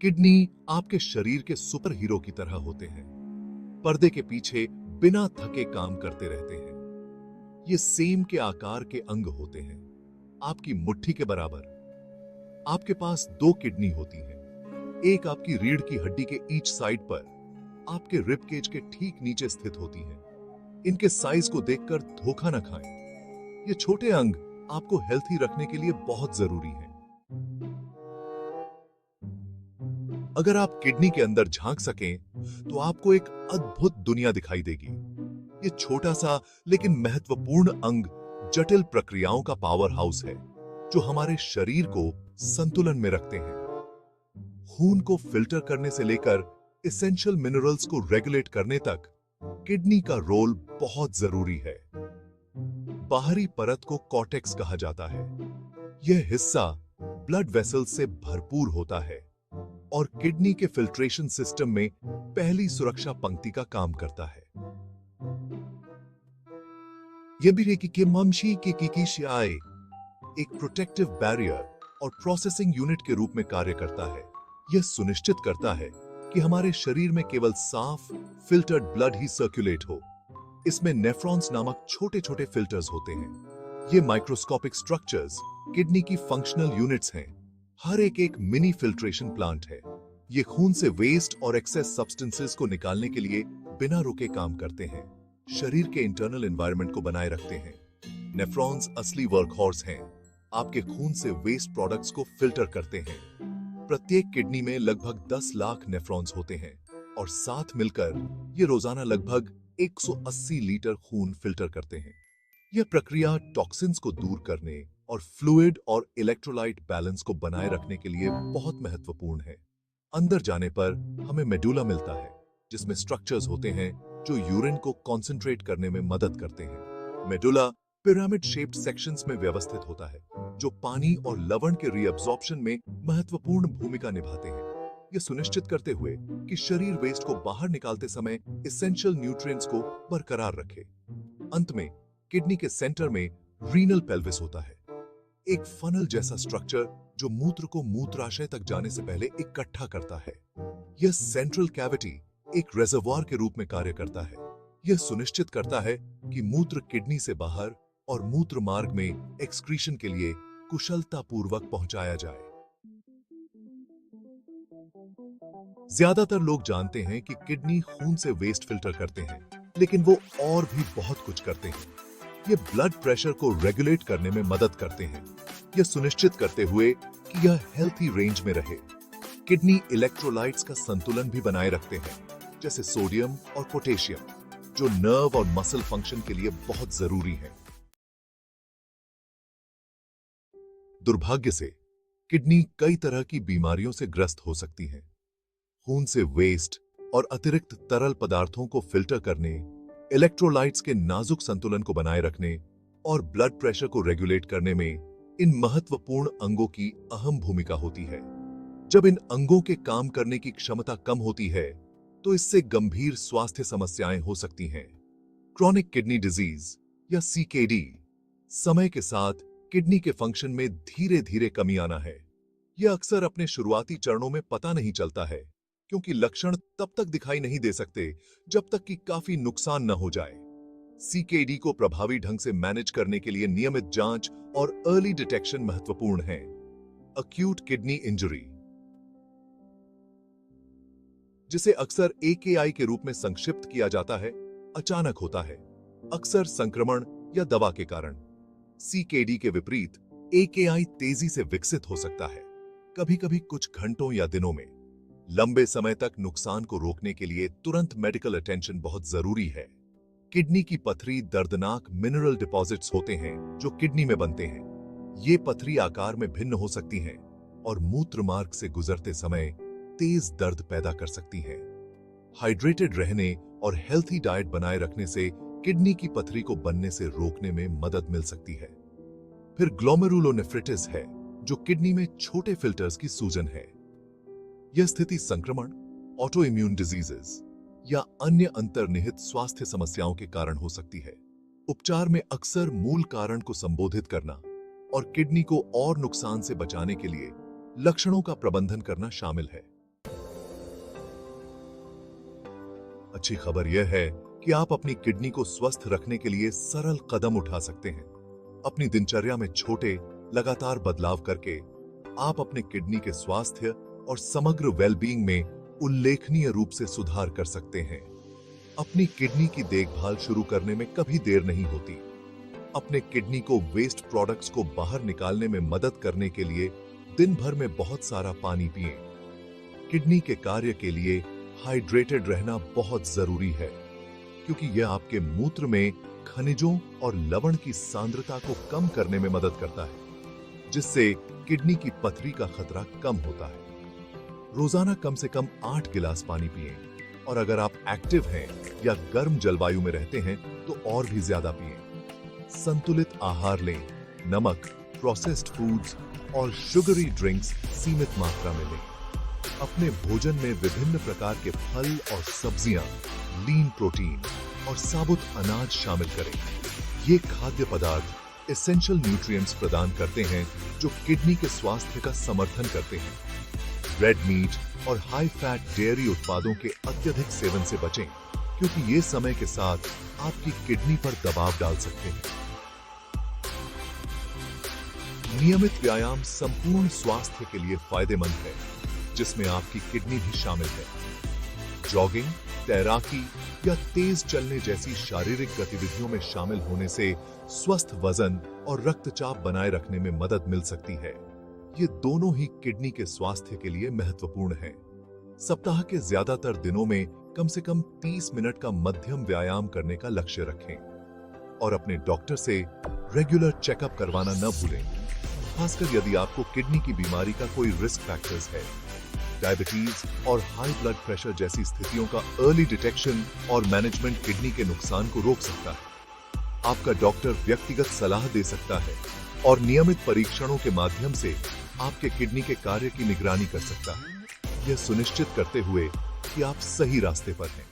Kidney आपके शरीर के सुपर हीरो की तरह होते हैं। पर्दे के पीछे बिना थके काम करते रहते हैं। ये सेम के आकार के अंग होते हैं, आपकी मुट्ठी के बराबर। आपके पास दो किडनी होती हैं, एक आपकी रीढ़ की हड्डी के ईच साइड पर, आपके रिब केज के ठीक नीचे स्थित होती है। इनके साइज को देखकर धोखा न खाएं। ये छोटे अंग आपको हेल्थी रखने के लिए बहुत जरूरी हैं। अगर आप किडनी के अंदर झांक सकें, तो आपको एक अद्भुत दुनिया दिखाई देगी। ये छोटा सा लेकिन महत्वपूर्ण अंग जटिल प्रक्रियाओं का पावर हाउस है, जो हमारे शरीर को संतुलन में रखते हैं। खून को फिल्टर करने से लेकर एसेंशियल मिनरल्स को रेगुलेट करने तक किडनी का रोल बहुत जरूरी है। बाहरी परत को कॉर्टेक्स कहा जाता है। यह हिस्सा ब्लड वेसल्स से भरपूर होता है और किडनी के फिल्ट्रेशन सिस्टम में पहली सुरक्षा पंक्ति का काम करता है। यह भी कि ममशी की कीकीशियाए एक प्रोटेक्टिव बैरियर और प्रोसेसिंग यूनिट के रूप में कार्य करता है। यह सुनिश्चित करता है कि हमारे शरीर में केवल साफ फिल्टर्ड ब्लड ही सर्कुलेट हो। इसमें नेफ्रॉन्स नामक छोटे छोटे फिल्टर्स होते हैं। ये माइक्रोस्कोपिक स्ट्रक्चर्स किडनी की फंक्शनल यूनिट्स हैं। हर एक मिनी फिल्ट्रेशन प्लांट है। ये खून से वेस्ट और एक्सेस सब्सटेंसेस को निकालने के लिए बिना रुके काम करते हैं, शरीर के इंटरनल एनवायरनमेंट को बनाए रखते हैं। नेफ्रॉन्स असली वर्कहॉर्स हैं, आपके खून से वेस्ट प्रोडक्ट्स को फिल्टर करते हैं। प्रत्येक किडनी में लगभग 10 लाख नेफ्रॉन्स होते हैं और साथ मिलकर ये रोजाना लगभग 180 लीटर खून फिल्टर करते हैं। यह प्रक्रिया टॉक्सिन्स को दूर करने और फ्लूइड और इलेक्ट्रोलाइट बैलेंस को बनाए रखने के लिए बहुत महत्वपूर्ण है। अंदर जाने पर हमें मेडुला मिलता है, जिसमें स्ट्रक्चर्स होते हैं जो यूरिन को कॉन्सेंट्रेट करने में मदद करते हैं। मेडुला पिरामिड शेप्ड सेक्शंस में व्यवस्थित होता है, जो पानी और लवण के रीअब्जॉर्प्शन में महत्वपूर्ण भूमिका निभाते हैं। यह सुनिश्चित करते हुए कि शरीर वेस्ट को बाहर निकालते समय एसेंशियल न्यूट्रिएंट्स को बरकरार रखे। अंत में किडनी के सेंटर में रीनल पेल्विस होता है, एक फनल जैसा स्ट्रक्चर जो मूत्र को मूत्राशय तक जाने से पहले इकट्ठा करता है। यह सेंट्रल कैविटी एक रिजर्वॉयर के रूप में कार्य करता है। यह सुनिश्चित करता है कि मूत्र किडनी से बाहर और मूत्र मार्ग में एक्सक्रीशन के लिए कुशलतापूर्वक पहुंचाया जाए। ज्यादातर लोग जानते हैं कि किडनी खून से वेस्ट फिल्टर करते हैं, लेकिन वो और भी बहुत कुछ करते हैं। ये ब्लड प्रेशर को रेगुलेट करने में मदद करते हैं, यह सुनिश्चित करते हुए कि यह हेल्थी रेंज में रहे। किडनी इलेक्ट्रोलाइट्स का संतुलन भी बनाए रखते हैं, जैसे सोडियम और पोटेशियम, जो नर्व और मसल फंक्शन के लिए बहुत जरूरी है। दुर्भाग्य से किडनी कई तरह की बीमारियों से ग्रस्त हो सकती है। खून से वेस्ट और अतिरिक्त तरल पदार्थों को फिल्टर करने, इलेक्ट्रोलाइट्स के नाजुक संतुलन को बनाए रखने और ब्लड प्रेशर को रेगुलेट करने में इन महत्वपूर्ण अंगों की अहम भूमिका होती है। जब इन अंगों के काम करने की क्षमता कम होती है, तो इससे गंभीर स्वास्थ्य समस्याएं हो सकती हैं। क्रॉनिक किडनी डिजीज या सीकेडी समय के साथ किडनी के फंक्शन में धीरे धीरे कमी आना है। यह अक्सर अपने शुरुआती चरणों में पता नहीं चलता है, क्योंकि लक्षण तब तक दिखाई नहीं दे सकते जब तक कि काफी नुकसान न हो जाए। सीकेडी को प्रभावी ढंग से मैनेज करने के लिए नियमित जांच और अर्ली डिटेक्शन महत्वपूर्ण है। अक्यूट किडनी इंजरी, जिसे अक्सर एकेआई के रूप में संक्षिप्त किया जाता है, अचानक होता है, अक्सर संक्रमण या दवा के कारण। सीकेडी के विपरीत एकेआई तेजी से विकसित हो सकता है, कभी-कभी कुछ घंटों या दिनों में। लंबे समय तक नुकसान को रोकने के लिए तुरंत मेडिकल अटेंशन बहुत जरूरी है। किडनी की पथरी दर्दनाक मिनरल डिपॉजिट्स होते हैं जो किडनी में बनते हैं। ये पथरी आकार में भिन्न हो सकती हैं और मूत्र मार्ग से गुजरते समय तेज दर्द पैदा कर सकती हैं। हाइड्रेटेड रहने और हेल्थी डाइट बनाए रखने से किडनी की पथरी को बनने से रोकने में मदद मिल सकती है। फिर ग्लोमेरुलोनेफ्रिटिस है, जो किडनी में छोटे फिल्टर्स की सूजन है। यह स्थिति संक्रमण, ऑटो इम्यून डिजीजेस या अन्य अंतर्निहित स्वास्थ्य समस्याओं के कारण हो सकती है। उपचार में अक्सर मूल कारण को संबोधित करना और किडनी को और नुकसान से बचाने के लिए लक्षणों का प्रबंधन करना शामिल है। अच्छी खबर यह है कि आप अपनी किडनी को स्वस्थ रखने के लिए सरल कदम उठा सकते हैं। अपनी दिनचर्या में छोटे लगातार बदलाव करके आप अपने किडनी के स्वास्थ्य और समग्र वेलबींग में उल्लेखनीय रूप से सुधार कर सकते हैं। अपनी किडनी की देखभाल शुरू करने में कभी देर नहीं होती। अपने किडनी को वेस्ट प्रोडक्ट्स को बाहर निकालने में मदद करने के लिए दिन भर में बहुत सारा पानी पिएं। किडनी के कार्य के लिए हाइड्रेटेड रहना बहुत जरूरी है, क्योंकि यह आपके मूत्र में खनिजों और लवण की सांद्रता को कम करने में मदद करता है, जिससे किडनी की पथरी का खतरा कम होता है। रोजाना कम से कम 8 गिलास पानी पिएं, और अगर आप एक्टिव हैं या गर्म जलवायु में रहते हैं तो और भी ज्यादा पिएं। संतुलित आहार लें, नमक, प्रोसेस्ड फूड्स और शुगरी ड्रिंक्स सीमित मात्रा में लें। अपने भोजन में विभिन्न प्रकार के फल और सब्जियां, लीन प्रोटीन और साबुत अनाज शामिल करें। ये खाद्य पदार्थ एसेंशियल न्यूट्रिएंट्स प्रदान करते हैं जो किडनी के स्वास्थ्य का समर्थन करते हैं। रेड मीट और हाई फैट डेयरी उत्पादों के अत्यधिक सेवन से बचें, क्योंकि ये समय के साथ आपकी किडनी पर दबाव डाल सकते हैं। नियमित व्यायाम संपूर्ण स्वास्थ्य के लिए फायदेमंद है, जिसमें आपकी किडनी भी शामिल है। जॉगिंग, तैराकी या तेज चलने जैसी शारीरिक गतिविधियों में शामिल होने से स्वस्थ वजन और रक्तचाप बनाए रखने में मदद मिल सकती है। ये दोनों ही किडनी के स्वास्थ्य के लिए महत्वपूर्ण हैं। सप्ताह के ज्यादातर दिनों में कम से कम 30 मिनट का मध्यम व्यायाम करने का लक्ष्य रखें, और अपने डॉक्टर से रेगुलर चेकअप करवाना न भूलें, खासकर यदि आपको किडनी की बीमारी का कोई रिस्क फैक्टर्स है। डायबिटीज और हाई ब्लड प्रेशर जैसी स्थितियों का अर्ली डिटेक्शन और मैनेजमेंट किडनी के नुकसान को रोक सकता है। आपका डॉक्टर व्यक्तिगत सलाह दे सकता है और नियमित परीक्षणों के माध्यम से आपके किडनी के कार्य की निगरानी कर सकता है, यह सुनिश्चित करते हुए कि आप सही रास्ते पर हैं।